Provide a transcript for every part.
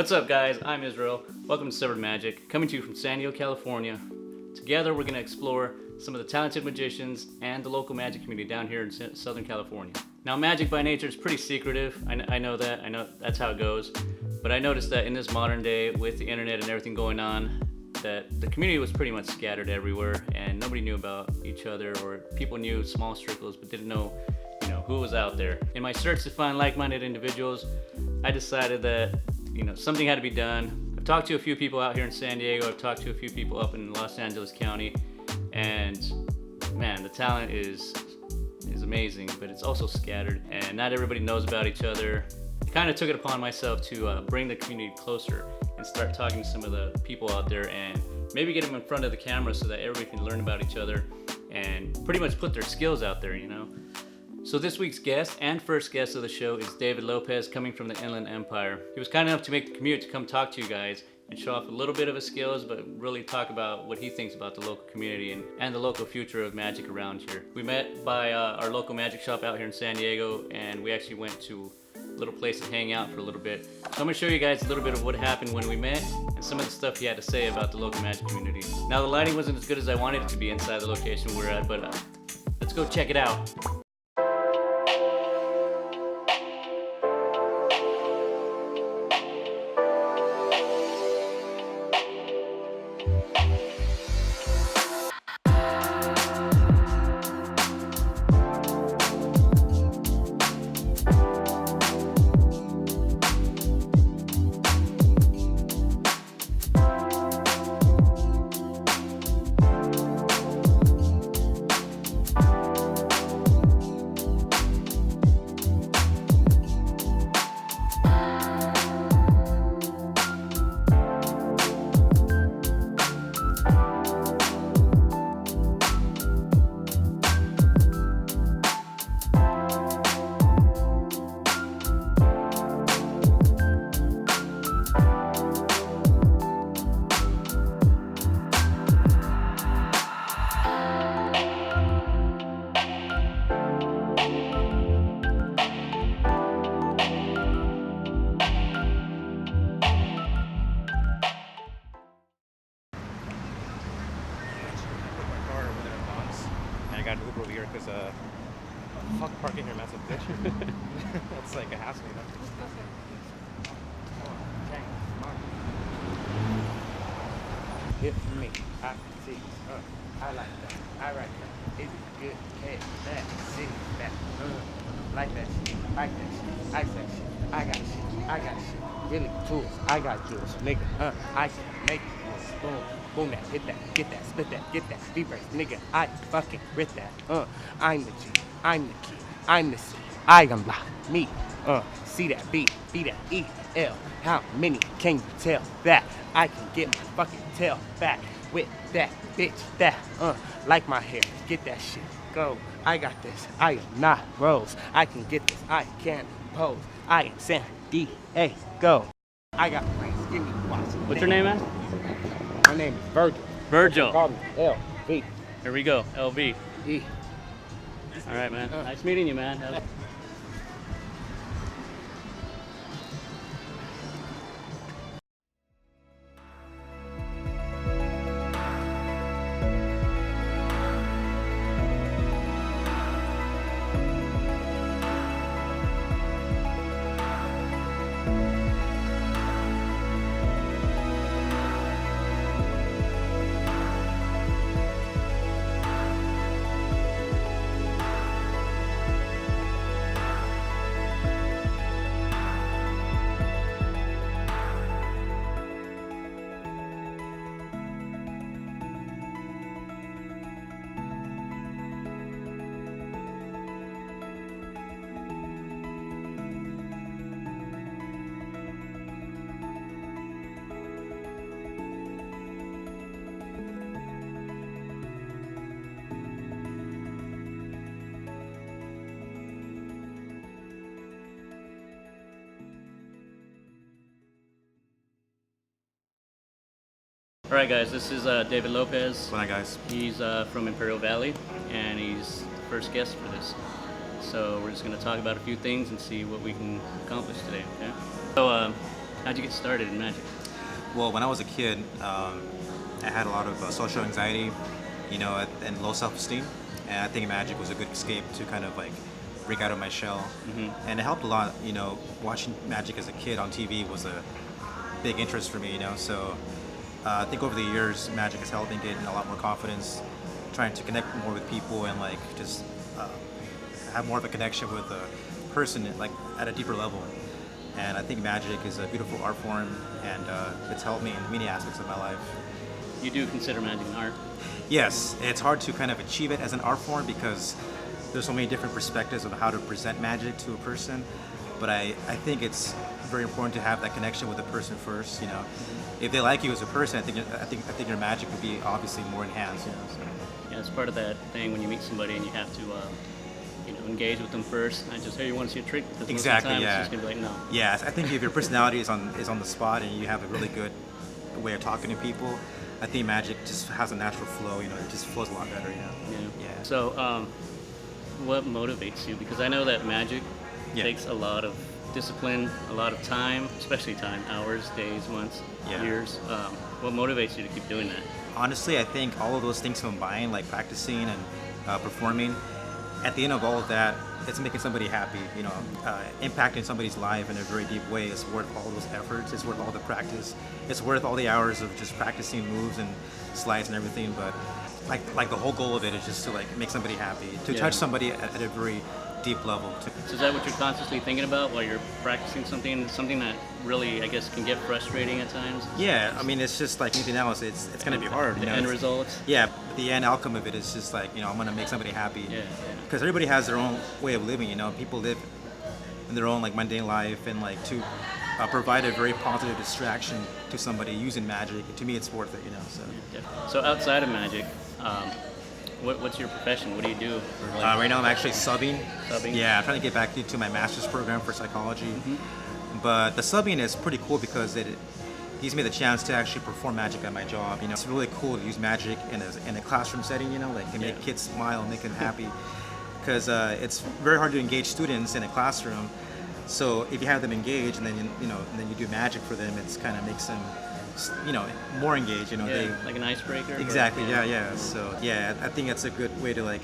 What's up, guys? I'm Israel. Welcome to Severed Magic, coming to you from San Diego, California. Together, we're going to explore some of the talented magicians and the local magic community down here in Southern California. Now, magic by nature is pretty secretive. I know that. I know that's how it goes. But I noticed that in this modern day, with the internet and everything going on, that the community was pretty much scattered everywhere, and nobody knew about each other, or people knew small circles but didn't know, who was out there. In my search to find like-minded individuals, I decided that something had to be done. I've talked to a few people out here in San Diego. I've talked to a few people up in Los Angeles County, and man, the talent is amazing, but it's also scattered, and not everybody knows about each other. I kind of took it upon myself to bring the community closer and start talking to some of the people out there, and maybe get them in front of the camera so that everybody can learn about each other and pretty much put their skills out there. So this week's guest and first guest of the show is David Lopez, coming from the Inland Empire. He was kind enough to make the commute to come talk to you guys and show off a little bit of his skills, but really talk about what he thinks about the local community and the local future of magic around here. We met by our local magic shop out here in San Diego, and we actually went to a little place to hang out for a little bit. So I'm gonna show you guys a little bit of what happened when we met and some of the stuff he had to say about the local magic community. Now, the lighting wasn't as good as I wanted it to be inside the location we're at, but let's go check it out. I got an Uber over here because fuck parking here, massive bitch. That's like a hassle, Hit me, I see, I like that, I like that. It's good, hey, that, see, that, like that shit, like that shit, I that shit, I got shit, I got shit. Really tools, I got jewels, nigga, I can make it, boom. Boom that, hit that, get that, spit that, get that, speed break, nigga, I fucking rip that, I'm the G, I'm the key, I'm the C, I unlock me, see that B, B that E, L, how many can you tell that I can get my fucking tail back with that bitch, that, like my hair, get that shit, go, I got this, I am not Rose, I can get this, I can pose, I am San Diego, I got brains, give me watch. What's your name, man? My name is Virgil. Virgil. Call me LV. Here we go, LV. E. All right, man. Nice meeting you, man. Alright guys, this is David Lopez. Hi guys. He's from Imperial Valley, and he's the first guest for this. So we're just going to talk about a few things and see what we can accomplish today, okay? So How'd you get started in magic? Well, when I was a kid, I had a lot of social anxiety, and low self-esteem, and I think magic was a good escape to kind of like break out of my shell, and it helped a lot. Watching magic as a kid on TV was a big interest for me. So I think over the years, magic has helped me get a lot more confidence, trying to connect more with people and like just have more of a connection with a person like at a deeper level. And I think magic is a beautiful art form, and it's helped me in many aspects of my life. You do consider magic an art? Yes, it's hard to kind of achieve it as an art form because there's so many different perspectives of how to present magic to a person. But I think it's very important to have that connection with the person first. If they like you as a person, I think your magic would be obviously more enhanced. So. Yeah, it's part of that thing when you meet somebody and you have to engage with them first. Not just, hey, you want to see a trick? Because Exactly. most of the time Yeah. It's just gonna be like, no. Yeah, I think if your personality is on the spot and you have a really good way of talking to people, I think magic just has a natural flow. It just flows a lot better. Yeah. Yeah. So, what motivates you? Because I know that magic Yeah. takes a lot of discipline, a lot of time, especially time, hours, days, months, Yeah. years. What motivates you to keep doing that? Honestly, I think all of those things combined, like practicing and performing, at the end of all of that, it's making somebody happy. Impacting somebody's life in a very deep way is worth all those efforts. It's worth all the practice. It's worth all the hours of just practicing moves and slides and everything. But like the whole goal of it is just to like make somebody happy, to Yeah. touch somebody at a very deep level. So is that what you're consciously thinking about while you're practicing something that really, I guess, can get frustrating at times? Yeah, I mean, it's just like anything else. It's gonna be hard. The end result? Yeah, but the end outcome of it is just like I'm gonna make somebody happy. Yeah. Because everybody has their own way of living. People live in their own like mundane life, and like to provide a very positive distraction to somebody using magic. To me, it's worth it. So. Definitely. So outside of magic, what's your profession? What do you do? For, like, Right now, I'm actually subbing. Subbing? Yeah, I'm trying to get back into my master's program for psychology. But the subbing is pretty cool because it gives me the chance to actually perform magic at my job. It's really cool to use magic in a classroom setting. Like to make Yeah. kids smile, make them happy. Because it's very hard to engage students in a classroom. So if you have them engaged and then and then you do magic for them, it's kind of makes them more engaged. like an icebreaker? Exactly. Yeah. So yeah, I think it's a good way to like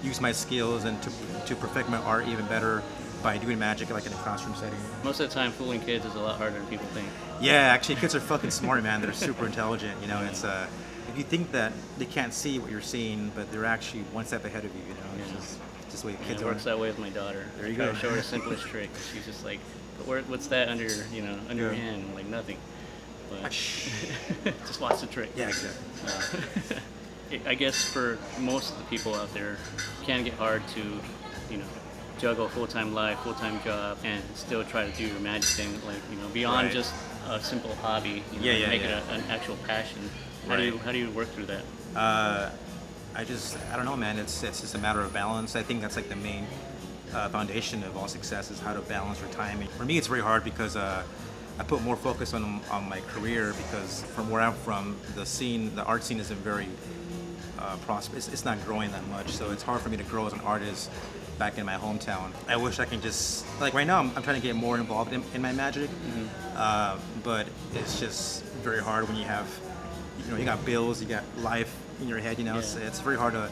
use my skills and to perfect my art even better by doing magic like in a classroom setting. Most of the time, fooling kids is a lot harder than people think. Yeah, actually, kids are fucking smart, man. They're super intelligent. It's if you think that they can't see what you're seeing, but they're actually one step ahead of you. It's just the way And kids it are. works that way with my daughter. There you Try go. to show her the simplest trick. She's just like, what's that under your hand? I'm like, nothing. But just watch the trick. Yeah, exactly. I guess for most of the people out there, it can get hard to, juggle a full-time life, full-time job, and still try to do your magic thing, like, beyond Right. just a simple hobby, Yeah, make yeah. it an actual passion. Right. How do you work through that? I don't know, man. It's just a matter of balance. I think that's like the main foundation of all success is how to balance your time. And for me, it's very hard because I put more focus on my career because from where I'm from, the art scene isn't very prosperous. It's not growing that much, so it's hard for me to grow as an artist back in my hometown. I wish I can just like right now I'm trying to get more involved in my magic, but it's just very hard when you have you got bills, you got life in your head. It's very hard to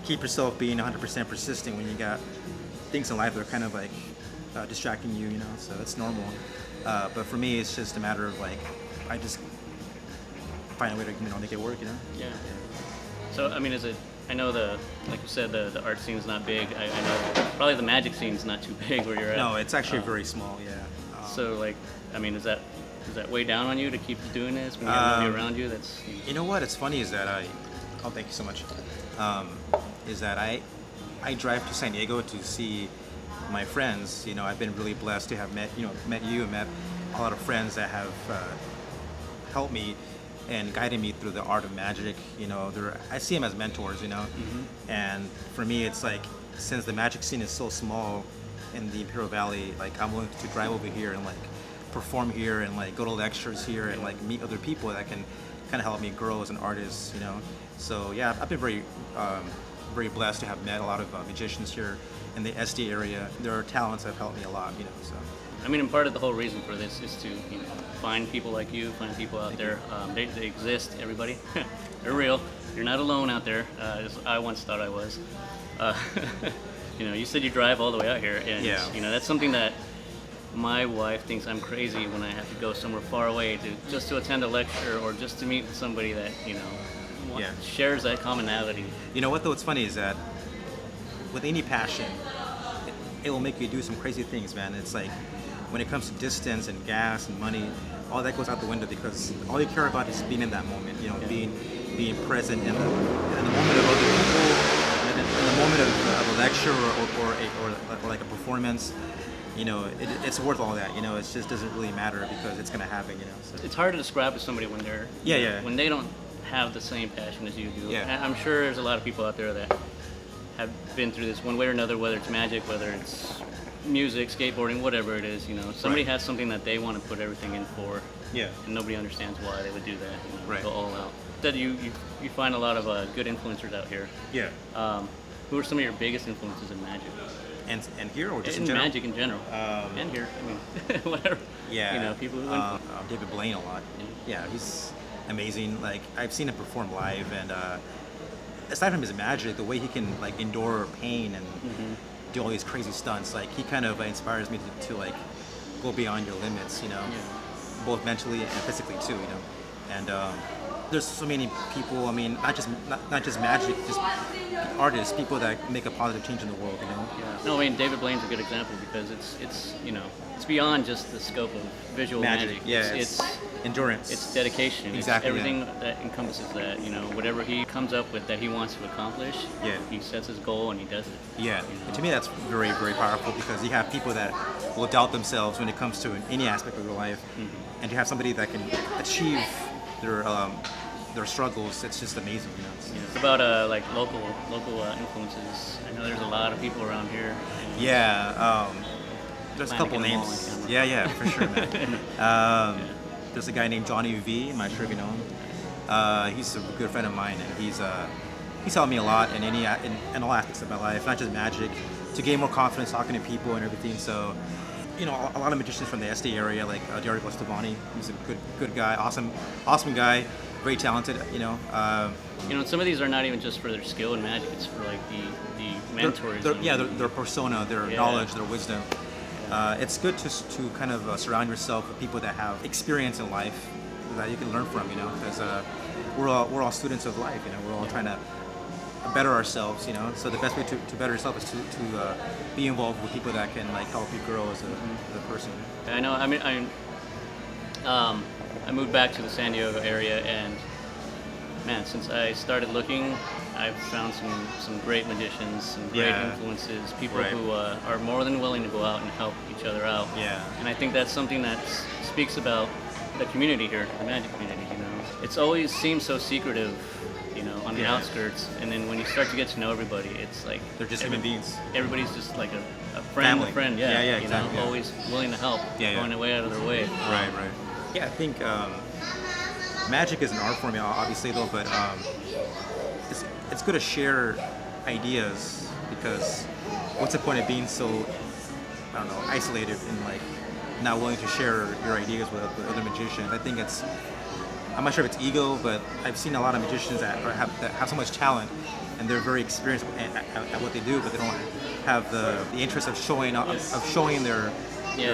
keep yourself being 100% persistent when you got things in life that are kind of like distracting you. So it's normal. But for me, it's just a matter of like I just find a way to make it work. Yeah. So, I mean, I know like you said, the art scene is not big. I know probably the magic scene is not too big where you're at. No, it's actually very small. Yeah. So, like, I mean, is that weigh down on you to keep doing this when you have nobody around you? That's You know what? It's funny is that thank you so much. Is that I drive to San Diego to see my friends. I've been really blessed to have met you and met a lot of friends that have helped me and guided me through the art of magic. I see them as mentors. And for me, it's like since the magic scene is so small in the Imperial Valley, like I'm willing to drive over here and like perform here and like go to lectures here and like meet other people that can kind of help me grow as an artist. So yeah, I've been very blessed to have met a lot of magicians here in the SD area. Their talents have helped me a lot. So I mean, and part of the whole reason for this is to find people like you, find people out there. They exist, everybody. They're real. You're not alone out there, as I once thought I was. Uh, you said you drive all the way out here, and that's something that my wife thinks I'm crazy when I have to go somewhere far away just to attend a lecture or just to meet somebody that shares that commonality. You know what though? What's funny is that with any passion, it will make you do some crazy things, man. It's like when it comes to distance and gas and money, all that goes out the window because all you care about is being in that moment. Being present in the moment of other people, in the moment of a lecture or like a performance. It's worth all that. It just doesn't really matter because it's gonna happen. So. It's hard to describe to somebody when they're when they don't have the same passion as you do. Yeah. I'm sure there's a lot of people out there that have been through this one way or another, whether it's magic, whether it's music, skateboarding, whatever it is. Somebody has something that they want to put everything in for. Yeah. And nobody understands why they would do that. Right. Go all out. That you find a lot of good influencers out here. Yeah. Who are some of your biggest influences in magic? And here or just in general? general? Magic in general. And here, I mean, whatever. Yeah. People who David Blaine a lot. Yeah, he's amazing. Like I've seen him perform live, and aside from his magic, the way he can like endure pain and do all these crazy stunts, like he kind of inspires me to like go beyond your limits. Both mentally and physically too. And there's so many people. I mean, not just magic, just artists, people that make a positive change in the world. Yeah. No, I mean David Blaine's a good example because it's beyond just the scope of visual magic. Yeah, it's endurance. It's dedication. Exactly. It's everything that encompasses that. Whatever he comes up with that he wants to accomplish. Yeah. He sets his goal and he does it. Yeah. And to me, that's very, very powerful because you have people that will doubt themselves when it comes to any aspect of their life, and you have somebody that can achieve their struggles. It's just amazing. It's about like local influences. I know there's a lot of people around here. There's a couple names. Yeah, for sure, man. There's a guy named Johnny V. I'm not sure if you know him. He's a good friend of mine, and he's helped me a lot in all aspects of my life, not just magic, to gain more confidence talking to people and everything. So, a lot of magicians from the SD area, like Dario Stevani. He's a good guy, awesome guy, very talented. Some of these are not even just for their skill in magic. It's for like the mentors. Their persona, their knowledge, their wisdom. It's good to kind of surround yourself with people that have experience in life that you can learn from, because we're all students of life, we're all trying to better ourselves, so the best way to better yourself is to be involved with people that can like help you grow as a person. I know. I mean, I moved back to the San Diego area, and man, since I started looking, I've found some great magicians, some great influences, people who are more than willing to go out and help each other out. Yeah. And I think that's something that speaks about the community here, the magic community. It's always seemed so secretive, on the outskirts, and then when you start to get to know everybody, it's like they're just human beings. Everybody's just like a friend, family. A friend, Exactly. Always willing to help, going away out of their way. Right. Yeah, I think magic is an art form, obviously, though, but it's good to share ideas because what's the point of being so, isolated and like not willing to share your ideas with other magicians? I think I'm not sure if it's ego, but I've seen a lot of magicians that have so much talent and they're very experienced at what they do, but they don't have the interest of showing their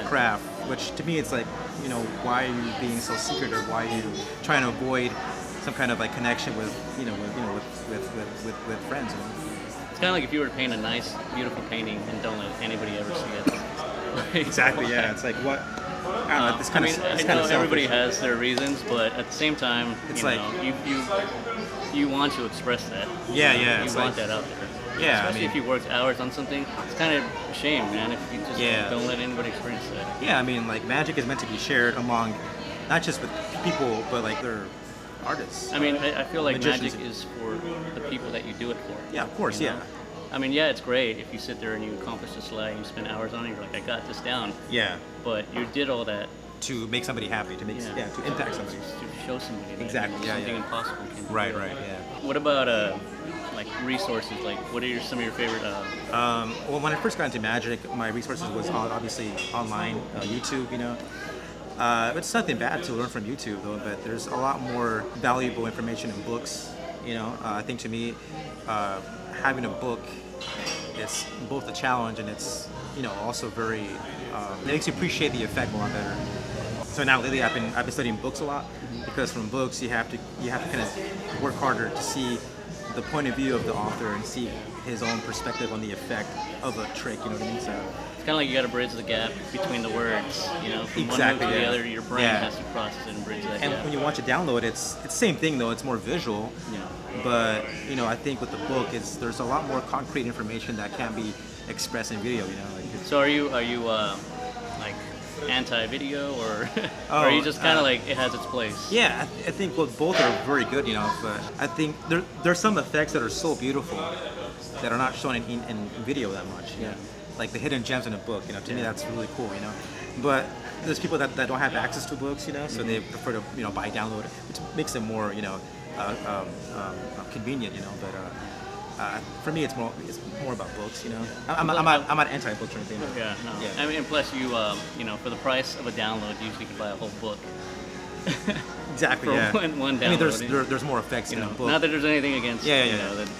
craft. Which to me, it's like, why are you being so secretive? Why are you trying to avoid some kind of like connection with friends? It's kind of like if you were to paint a nice, beautiful painting and don't let anybody ever see it. Exactly. Yeah. It's like what. I know everybody has their reasons, but at the same time, you want to express that. Yeah. You want that out there. Yeah, especially if you worked hours on something. It's kind of a shame, man, if you just don't let anybody experience that. Yeah, I mean, like magic is meant to be shared among, not just with people, but like their artists. I mean, I feel like magic is for the people that you do it for. Yeah, of course, yeah. I mean, it's great if you sit there and you accomplish a slide and you spend hours on it. You're like, I got this down. Yeah. But you did all that to make somebody happy, to impact somebody, to show somebody that something impossible can be Right. What about like resources? Like, what are some of your favorite? Well, when I first got into magic, my resources was obviously online, YouTube. It's nothing bad to learn from YouTube though, but there's a lot more valuable information in books. I think to me, having a book, it's both a challenge and it's also very it makes you appreciate the effect a lot better. So now lately I've been studying books a lot because from books you have to kind of work harder to see the point of view of the author and see his own perspective on the effect of a trick. You know what I mean? So It's kind of like you got to bridge the gap between the words. From Exactly, one move to the yeah. other, your brain Yeah. has to process it and bridge that and gap. when you watch a download, it's the same thing though. It's more visual. But I think with the book, there's a lot more concrete information that can be expressed in video. So are you like anti-video or or are you just kind of like it has its place? Yeah, I think both are very good. But I think there's some effects that are so beautiful that are not shown in video that much. Like the hidden gems in a book. To me that's really cool. But there's people that don't have access to books. So they prefer to buy download, which makes it more convenient. But for me, it's more about books. I'm not anti-books or anything. Yeah, no. Yeah. I mean, and plus you for the price of a download, you usually can buy a whole book. Exactly. For Yeah. one download. I mean, there's more effects in a book. Not that there's anything against Yeah.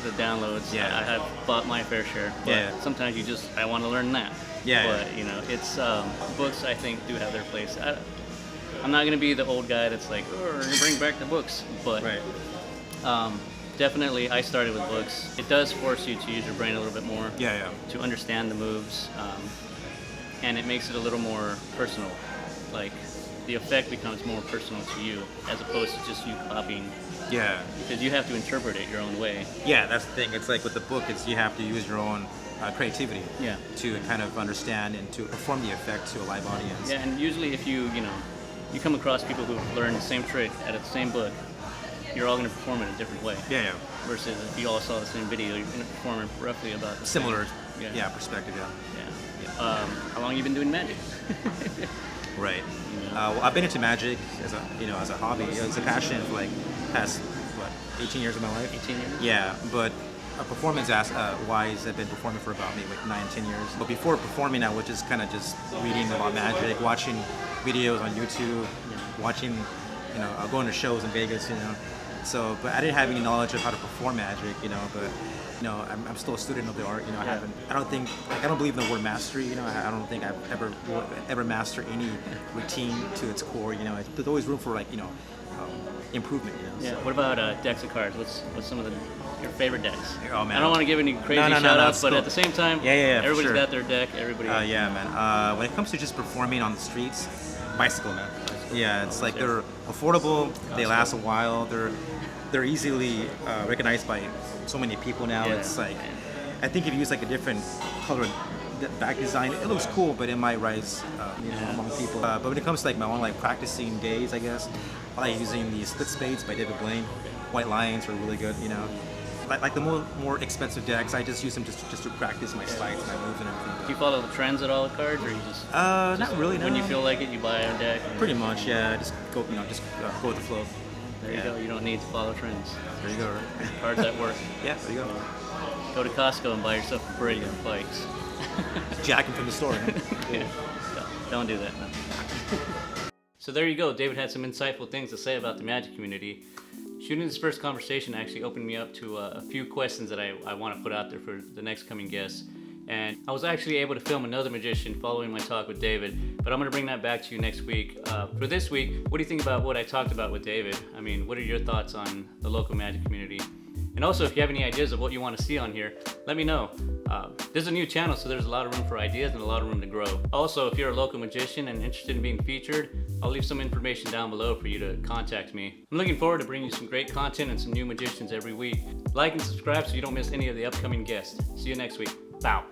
the downloads. Yeah. I have bought my fair share. But Yeah. sometimes I want to learn that. Yeah. But it's books I think do have their place. I'm not gonna be the old guy that's like, oh, we're gonna bring back the books. But Right. definitely I started with books. It does force you to use your brain a little bit more. Yeah. To understand the moves, and it makes it a little more personal. Like the effect becomes more personal to you as opposed to just you copying, Yeah. because you have to interpret it your own way. Yeah, that's the thing. It's like with the book, you have to use your own creativity Yeah. to kind of understand and to perform the effect to a live audience. Yeah, and usually if you come across people who learn the same trick out of the same book, you're all going to perform it a different way. Yeah. Versus if you all saw the same video, you're going to perform it roughly about the Similar. same. Yeah. Perspective. Yeah. Yeah. How long you been doing magic? Right. Well, I've been into magic as a hobby. It's a passion for like past 18 years of my life. 18 years? Yeah, but performance wise, I've been performing for about maybe like 9-10 years. But before performing, I was just kind of just reading about magic, watching videos on YouTube, watching, going to shows in Vegas, So, but I didn't have any knowledge of how to perform magic, But I'm still a student of the art. I don't believe in the word mastery. I don't think I've ever mastered any routine to its core. There's always room for improvement. Yeah. What about decks of cards? What's some of your favorite decks? Oh, man. I don't want to give any crazy No, shout outs, it's but cool. at the same time, Yeah, for everybody's sure. got their deck. Everybody. Yeah, man. When it comes to just performing on the streets, bicycle, man. Yeah, it's like they're affordable. They last a while. They're easily recognized by so many people now. Yeah. It's like, I think if you use like a different color back design, it looks cool, but it might rise among people. But when it comes to like my own practicing days, I guess, I like using the split spades by David Blaine. White lions are really good. Like the more expensive decks, I just use them just to practice my slides, my moves, and everything. Do you follow the trends at all with cards, or you just Not really. No. when you feel like it, you buy a deck? and- Pretty much, yeah. Just go with the flow. There you go. You don't need to follow trends. There you go. Cards that work. Yeah, there you go. Go to Costco and buy yourself a parade of bikes. Jacking from the store. Huh? Yeah. Don't do that. No. So there you go. David had some insightful things to say about the magic community. Shooting this first conversation actually opened me up to a few questions that I want to put out there for the next coming guests. And I was actually able to film another magician following my talk with David, but I'm going to bring that back to you next week. For this week, what do you think about what I talked about with David? I mean, what are your thoughts on the local magic community? And also, if you have any ideas of what you want to see on here, let me know. This is a new channel, so there's a lot of room for ideas and a lot of room to grow. Also, if you're a local magician and interested in being featured, I'll leave some information down below for you to contact me. I'm looking forward to bringing you some great content and some new magicians every week. Like and subscribe so you don't miss any of the upcoming guests. See you next week. Bow.